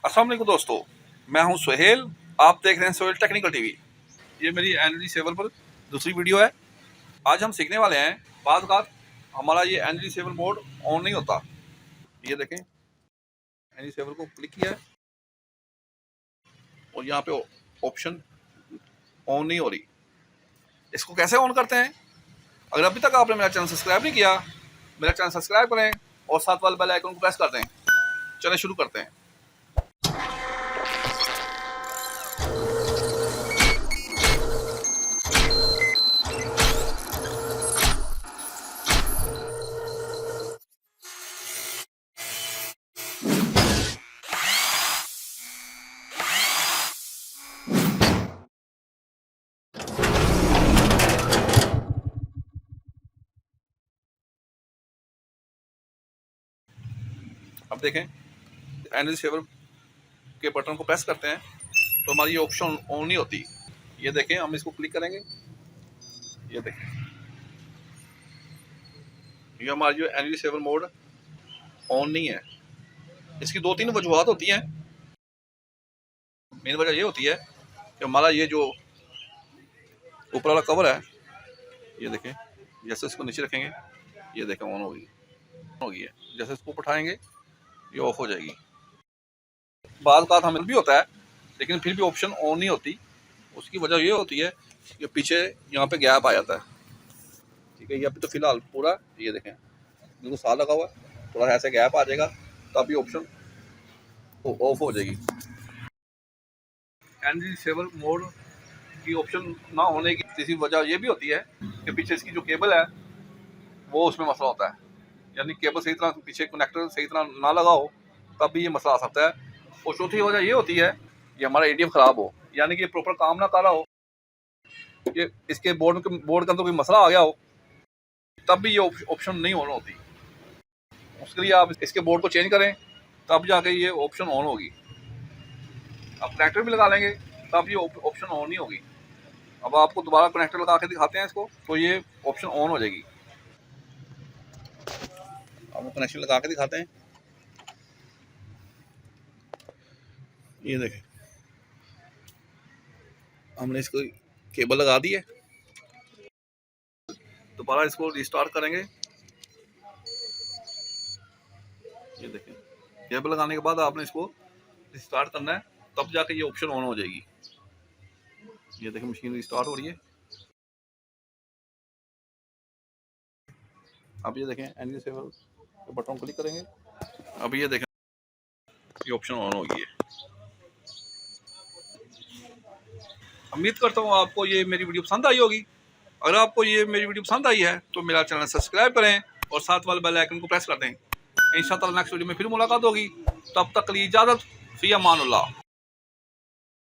अस्सलाम वालेकुम दोस्तों, मैं हूं सुहेल। आप देख रहे हैं सुहेल टेक्निकल टीवी। ये मेरी एनर्जी सेवर पर दूसरी वीडियो है। आज हम सीखने वाले हैं बात बात हमारा ये एनर्जी सेवर मोड ऑन नहीं होता। ये देखें, एनर्जी सेवर को क्लिक किया है और यहाँ पे ऑप्शन ऑन नहीं हो रही। इसको कैसे ऑन करते हैं? अगर अभी तक आपने मेरा चैनल सब्सक्राइब नहीं किया, मेरा चैनल सब्सक्राइब करें और साथ वाले बेल आइकन को प्रेस कर दें। चलें शुरू करते हैं। अब देखें, एनर्जी सेवर के बटन को प्रेस करते हैं तो हमारी ये ऑप्शन ऑन नहीं होती। ये देखें, हम इसको क्लिक करेंगे। ये देखें, ये हमारी जो एनर्जी सेवर मोड ऑन नहीं है। इसकी दो तीन वजूहत होती हैं। मेन वजह ये होती है कि हमारा ये जो ऊपर वाला कवर है, ये देखें, जैसे इसको नीचे रखेंगे ये देखें ऑन होगी है। जैसे इसको उठाएंगे ये ऑफ हो जाएगी। बाद का हमें भी होता है लेकिन फिर भी ऑप्शन ऑन नहीं होती। उसकी वजह ये होती है कि पीछे यहाँ पे गैप आ जाता है। ठीक है, यहाँ पे तो फिलहाल पूरा ये देखें बिल्कुल साफ लगा हुआ है। थोड़ा ऐसे गैप आ जाएगा तब ये ऑप्शन ऑफ हो जाएगी। एनर्जी सेवर मोड की ऑप्शन ना होने की तीसरी वजह ये भी होती है कि पीछे इसकी जो केबल है वो उसमें मसला होता है। यानी केबल सही तरह पीछे कनेक्टर सही तरह ना लगा हो तब भी ये मसला आ सकता है। और चौथी वजह ये होती है कि हमारा एडीएम ख़राब हो, यानी कि प्रॉपर काम ना कर रहा हो, कि इसके बोर्ड के अंदर कोई मसला आ गया हो, तब भी ये ऑप्शन नहीं ऑन होती। उसके लिए आप इसके बोर्ड को चेंज करें तब जाके ये ऑप्शन ऑन होगी। आप कनेक्टर भी लगा लेंगे तब ये ऑप्शन ऑन नहीं होगी। अब आपको दोबारा कनेक्टर लगा के दिखाते हैं इसको तो ये ऑप्शन ऑन हो जाएगी। आपको कनेक्शन लगा के दिखाते हैं। ये देखें, हमने इसको केबल लगा दी है। दोबारा इसको रिस्टार्ट करेंगे। ये देखें, केबल लगाने के बाद आपने इसको रिस्टार्ट करना है तब जाके ये ऑप्शन ऑन हो जाएगी। ये देखें, मशीन रिस्टार्ट हो रही है। अब ये देखें, एनर्जी सेवर के बटन क्लिक करेंगे। अब ये देखें, ये ऑप्शन ऑन हो गई है। उम्मीद करता हूँ आपको ये मेरी वीडियो पसंद आई होगी। अगर आपको ये मेरी वीडियो पसंद आई है तो मेरा चैनल सब्सक्राइब करें और साथ वाले बेल आइकन को प्रेस कर दें। इंशाअल्लाह नेक्स्ट वीडियो में फिर मुलाकात होगी। तब तक के लिए इजाज़त। फ़ी अमानुल्लाह।